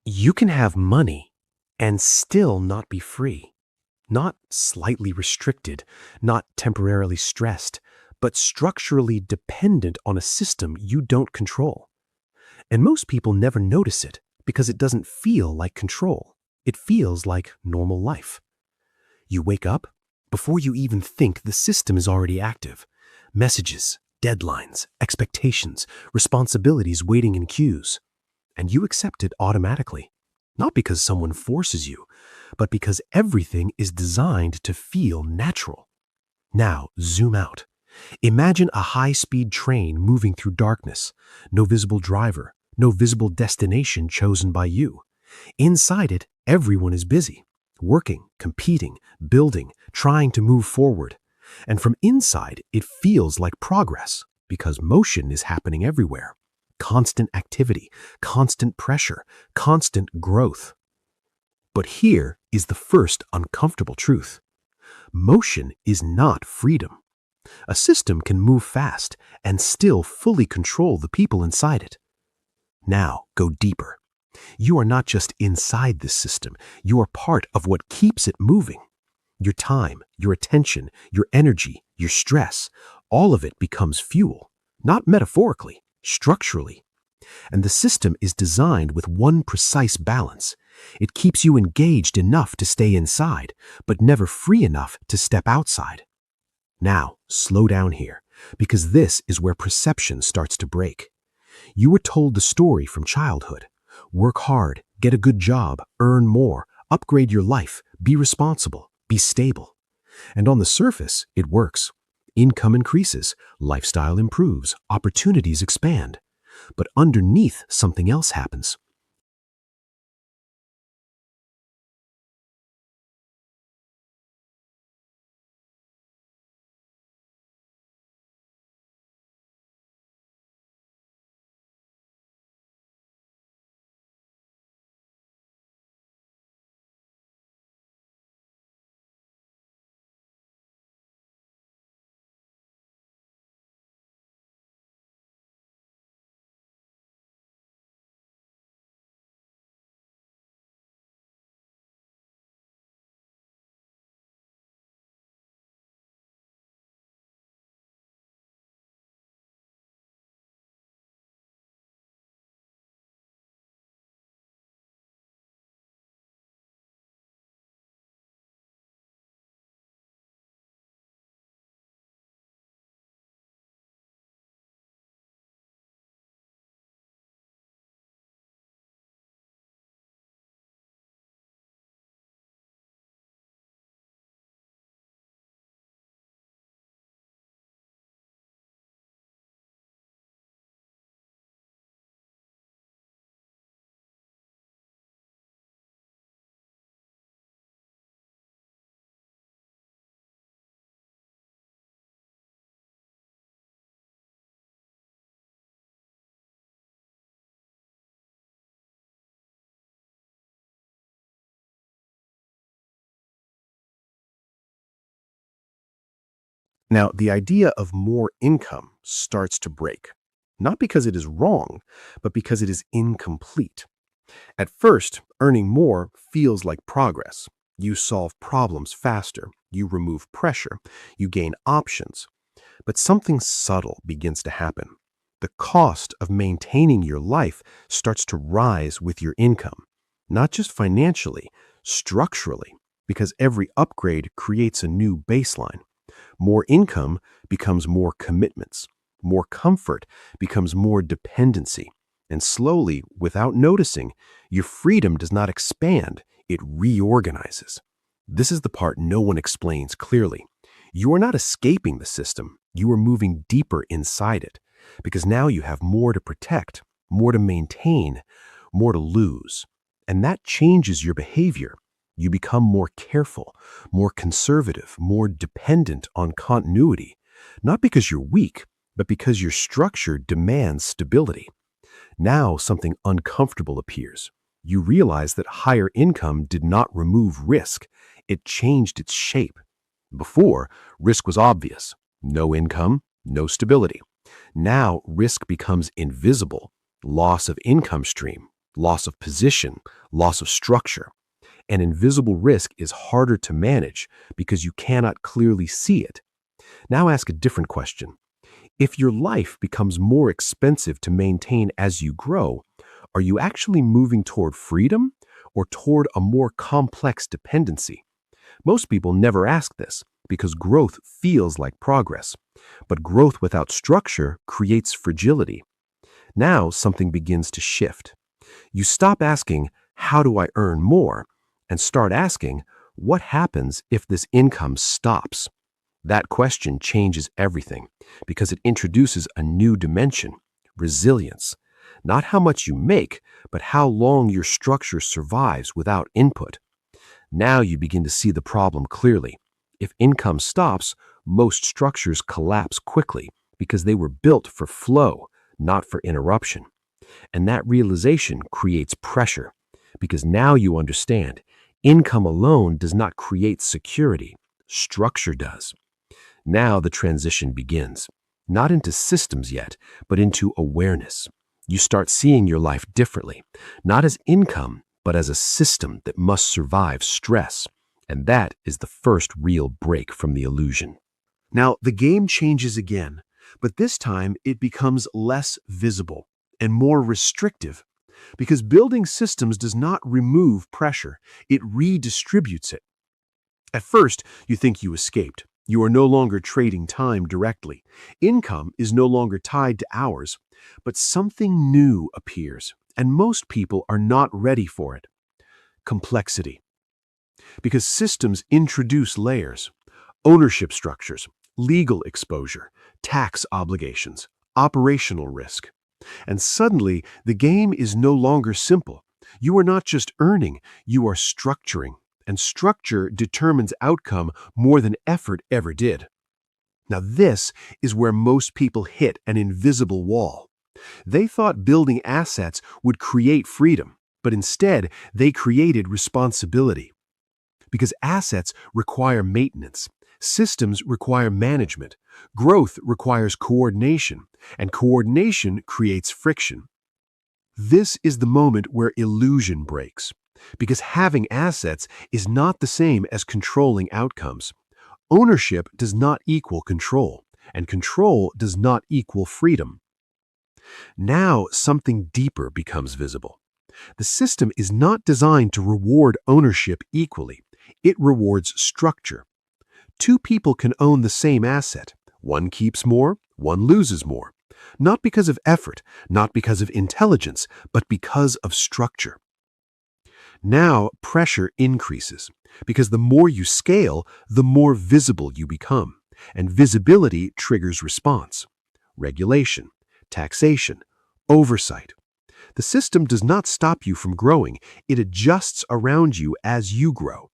You can have money and still not be free. Not slightly restricted, not temporarily stressed, but structurally dependent on a system you don't control. And most people never notice it because it doesn't feel like control. It feels like normal life. You wake up, before you even think the system is already active. Messages, deadlines, expectations, responsibilities waiting in queues. And you accept it automatically. Not because someone forces you, but because everything is designed to feel natural. Now, zoom out. Imagine a high-speed train moving through darkness. No visible driver, no visible destination chosen by you. Inside it, everyone is busy. Working, competing, building, trying to move forward. And from inside, it feels like progress because motion is happening everywhere. Constant activity, constant pressure, constant growth. But here is the first uncomfortable truth. Motion is not freedom. A system can move fast and still fully control the people inside it. Now, go deeper. You are not just inside this system, you are part of what keeps it moving. Your time, your attention, your energy, your stress, all of it becomes fuel, not metaphorically, structurally. And the system is designed with one precise balance. It keeps you engaged enough to stay inside, but never free enough to step outside. Now, slow down here, because this is where perception starts to break. You were told the story from childhood. Work hard, get a good job, earn more, upgrade your life, be responsible, be stable. And on the surface, it works. Income increases, lifestyle improves, opportunities expand. But underneath, something else happens. Now, the idea of more income starts to break. Not because it is wrong, but because it is incomplete. At first, earning more feels like progress. You solve problems faster, you remove pressure, you gain options. But something subtle begins to happen. The cost of maintaining your life starts to rise with your income, not just financially, structurally, because every upgrade creates a new baseline. More income becomes more commitments. More comfort becomes more dependency. And slowly, without noticing, your freedom does not expand, it reorganizes. This is the part no one explains clearly. You are not escaping the system, you are moving deeper inside it, because now you have more to protect, more to maintain, more to lose. And that changes your behavior. You become more careful, more conservative, more dependent on continuity, not because you're weak, but because your structure demands stability. Now something uncomfortable appears. You realize that higher income did not remove risk, it changed its shape. Before, risk was obvious. No income, no stability. Now risk becomes invisible. Loss of income stream, loss of position, loss of structure. An invisible risk is harder to manage because you cannot clearly see it. Now ask a different question. If your life becomes more expensive to maintain as you grow, are you actually moving toward freedom or toward a more complex dependency? Most people never ask this because growth feels like progress, but growth without structure creates fragility. Now something begins to shift. You stop asking, how do I earn more? And start asking, what happens if this income stops? That question changes everything because it introduces a new dimension, resilience. Not how much you make, but how long your structure survives without input. Now you begin to see the problem clearly. If income stops, most structures collapse quickly because they were built for flow, not for interruption. And that realization creates pressure because now you understand income alone does not create security, structure does. Now the transition begins, not into systems yet, but into awareness. You start seeing your life differently, not as income, but as a system that must survive stress. And that is the first real break from the illusion. Now, the game changes again, but this time it becomes less visible and more restrictive because building systems does not remove pressure, it redistributes it. At first, you think you escaped. You are no longer trading time directly. Income is no longer tied to hours, but something new appears, and most people are not ready for it. Complexity. Because systems introduce layers, ownership structures, legal exposure, tax obligations, operational risk. And suddenly, the game is no longer simple. You are not just earning, you are structuring. And structure determines outcome more than effort ever did. Now, this is where most people hit an invisible wall. They thought building assets would create freedom, but instead, they created responsibility. Because assets require maintenance, systems require management, growth requires coordination, and coordination creates friction. This is the moment where illusion breaks. Because having assets is not the same as controlling outcomes. Ownership does not equal control, and control does not equal freedom. Now something deeper becomes visible. The system is not designed to reward ownership equally. It rewards structure. Two people can own the same asset. One keeps more, one loses more. Not because of effort, not because of intelligence, but because of structure. Now pressure increases because the more you scale, the more visible you become, and visibility triggers response. Regulation, taxation, oversight. The system does not stop you from growing, it adjusts around you as you grow.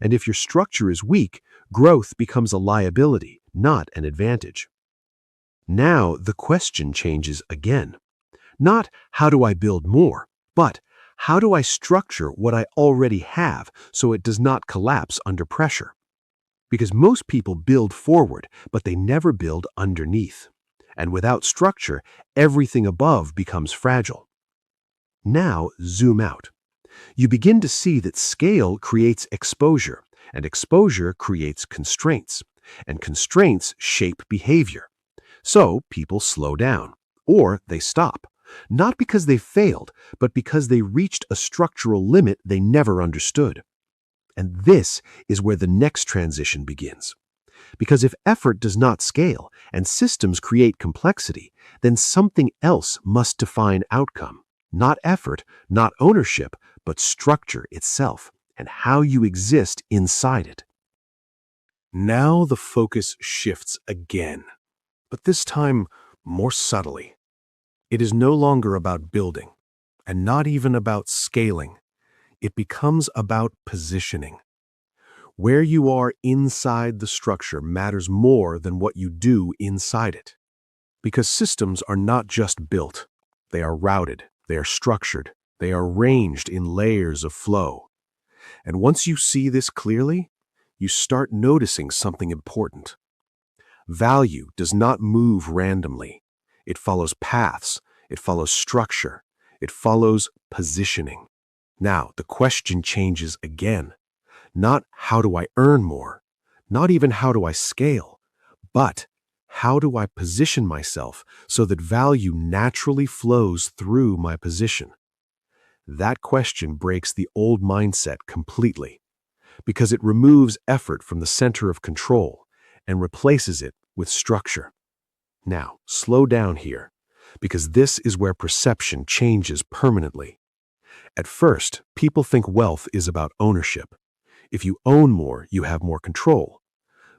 And if your structure is weak, growth becomes a liability, not an advantage. Now the question changes again. Not how do I build more, but how do I structure what I already have so it does not collapse under pressure? Because most people build forward, but they never build underneath. And without structure, everything above becomes fragile. Now zoom out. You begin to see that scale creates exposure, and exposure creates constraints, and constraints shape behavior. So people slow down, or they stop. Not because they failed, but because they reached a structural limit they never understood. And this is where the next transition begins. Because if effort does not scale and systems create complexity, then something else must define outcome. Not effort, not ownership, but structure itself and how you exist inside it. Now the focus shifts again, but this time more subtly. It is no longer about building, and not even about scaling. It becomes about positioning. Where you are inside the structure matters more than what you do inside it. Because systems are not just built. They are routed, they are structured, they are arranged in layers of flow. And once you see this clearly, you start noticing something important. Value does not move randomly. It follows paths, it follows structure, It follows positioning. Now, the question changes again. Not how do I earn more? Not even how do I scale? But how do I position myself so that value naturally flows through my position? That question breaks the old mindset completely because it removes effort from the center of control and replaces it with structure. Now, slow down here, because this is where perception changes permanently. At first, people think wealth is about ownership. If you own more, you have more control.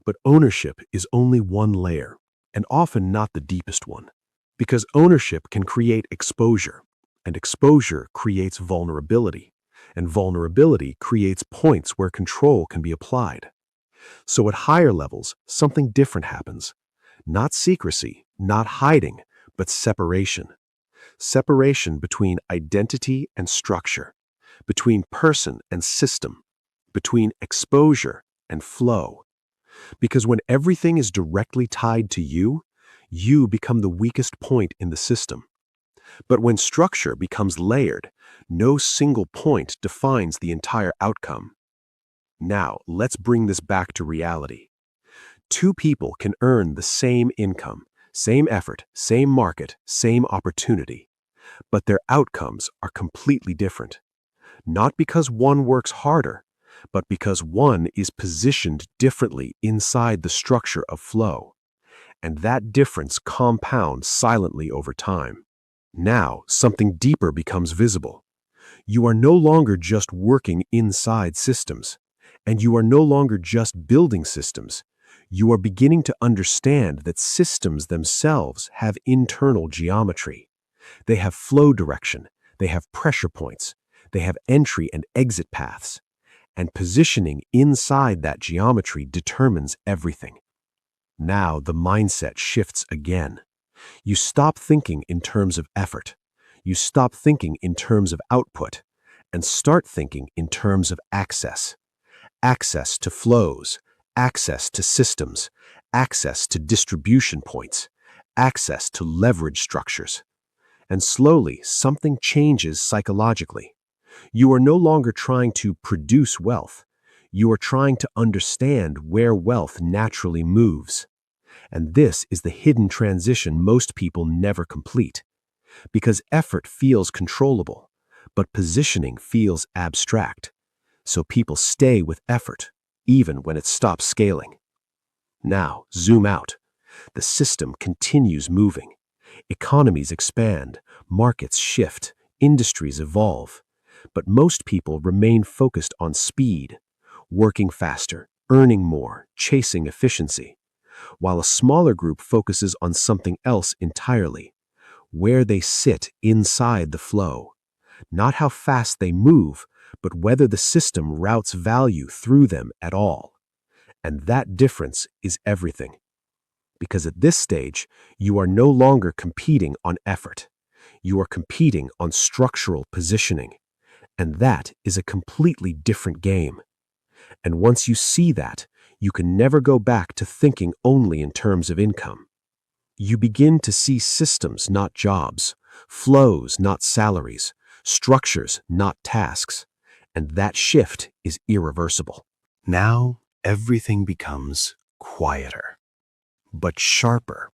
But ownership is only one layer, and often not the deepest one, because ownership can create exposure, and exposure creates vulnerability, and vulnerability creates points where control can be applied. So at higher levels, something different happens. Not secrecy, not hiding, but separation. Separation between identity and structure, between person and system, between exposure and flow. Because when everything is directly tied to you, you become the weakest point in the system. But when structure becomes layered, no single point defines the entire outcome. Now, let's bring this back to reality. Two people can earn the same income, same effort, same market, same opportunity, but their outcomes are completely different. Not because one works harder, but because one is positioned differently inside the structure of flow. And that difference compounds silently over time. Now, something deeper becomes visible. You are no longer just working inside systems, and you are no longer just building systems. You are beginning to understand that systems themselves have internal geometry. They have flow direction, they have pressure points, they have entry and exit paths. And positioning inside that geometry determines everything. Now the mindset shifts again. You stop thinking in terms of effort. You stop thinking in terms of output and start thinking in terms of access. Access to flows, access to systems, access to distribution points, access to leverage structures. And slowly, something changes psychologically. You are no longer trying to produce wealth. You are trying to understand where wealth naturally moves. And this is the hidden transition most people never complete. Because effort feels controllable, but positioning feels abstract. So people stay with effort, even when it stops scaling. Now, zoom out. The system continues moving. Economies expand, markets shift, industries evolve. But most people remain focused on speed, working faster, earning more, chasing efficiency, while a smaller group focuses on something else entirely, where they sit inside the flow. Not how fast they move, but whether the system routes value through them at all. And that difference is everything. Because at this stage, you are no longer competing on effort. You are competing on structural positioning. And that is a completely different game. And once you see that, you can never go back to thinking only in terms of income. You begin to see systems, not jobs, flows, not salaries, structures, not tasks. And that shift is irreversible. Now, everything becomes quieter, but sharper.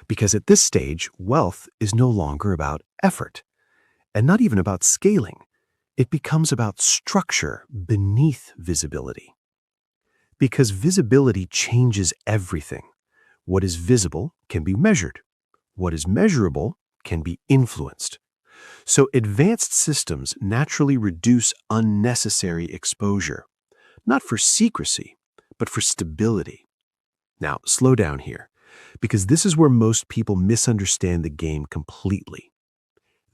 Because at this stage, wealth is no longer about effort, and not even about scaling. It becomes about structure beneath visibility. Because visibility changes everything. What is visible can be measured. What is measurable can be influenced. So advanced systems naturally reduce unnecessary exposure, not for secrecy, but for stability. Now, slow down here, because this is where most people misunderstand the game completely.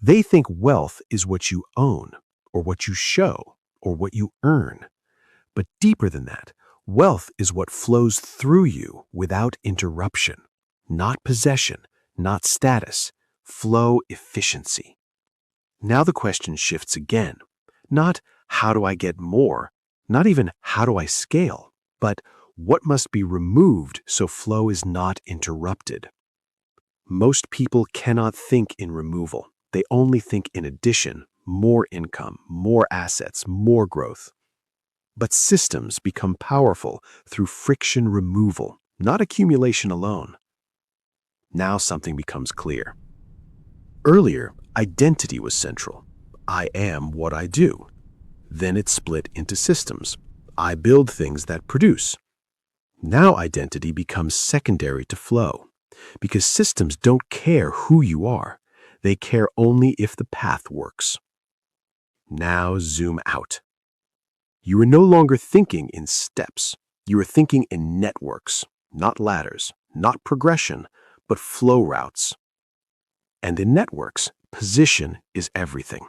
They think wealth is what you own, or what you show, or what you earn. But deeper than that, wealth is what flows through you without interruption. Not possession, not status, flow efficiency. Now the question shifts again. Not how do I get more, not even how do I scale, but what must be removed so flow is not interrupted. Most people cannot think in removal. They only think in addition, more income, more assets, more growth. But systems become powerful through friction removal, not accumulation alone. Now something becomes clear. Earlier, identity was central. I am what I do. Then it split into systems. I build things that produce. Now identity becomes secondary to flow, because systems don't care who you are. They care only if the path works. Now zoom out. You are no longer thinking in steps. You are thinking in networks, not ladders, not progression, but flow routes. And in networks, position is everything.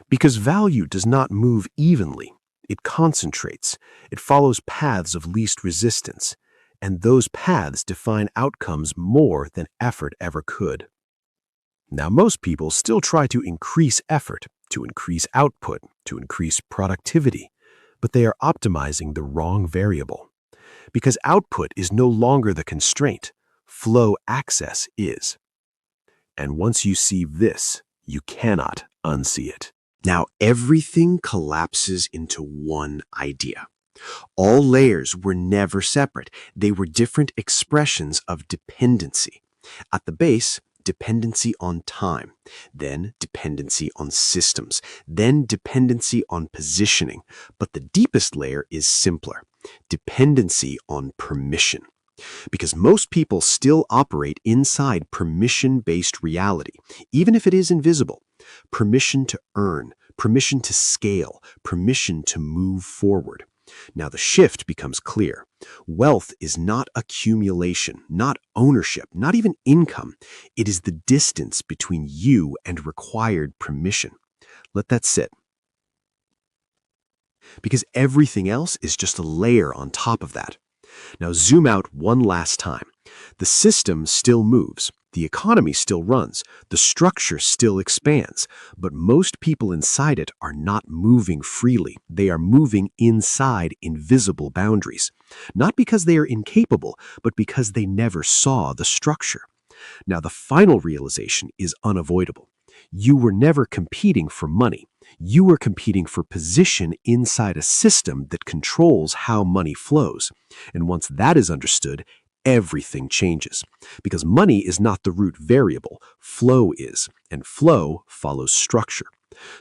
Because value does not move evenly. It concentrates. It follows paths of least resistance. And those paths define outcomes more than effort ever could. Now, most people still try to increase effort, to increase output, to increase productivity, but they are optimizing the wrong variable. Because output is no longer the constraint, flow access is. And once you see this, you cannot unsee it. Now everything collapses into one idea. All layers were never separate. They were different expressions of dependency. At the base, dependency on time, then dependency on systems, then dependency on positioning. But the deepest layer is simpler, dependency on permission. Because most people still operate inside permission-based reality, even if it is invisible. Permission to earn, permission to scale, permission to move forward. Now the shift becomes clear. Wealth is not accumulation, not ownership, not even income. It is the distance between you and required permission. Let that sit. Because everything else is just a layer on top of that. Now zoom out one last time. The system still moves. The economy still runs. The structure still expands. But most people inside it are not moving freely. They are moving inside invisible boundaries. Not because they are incapable, but because they never saw the structure. Now the final realization is unavoidable. You were never competing for money. You were competing for position inside a system that controls how money flows. And once that is understood, everything changes. Because money is not the root variable, flow is, and flow follows structure.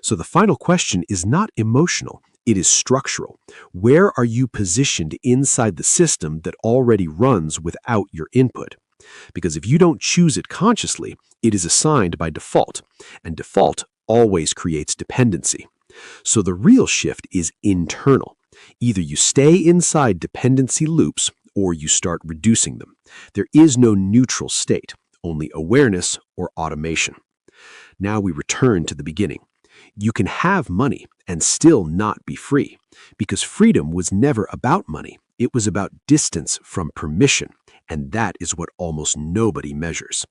So the final question is not emotional, it is structural. Where are you positioned inside the system that already runs without your input? Because if you don't choose it consciously, it is assigned by default, and default always creates dependency. So the real shift is internal. Either you stay inside dependency loops or you start reducing them. There is no neutral state, only awareness or automation. Now we return to the beginning. You can have money and still not be free, because freedom was never about money. It was about distance from permission, and that is what almost nobody measures.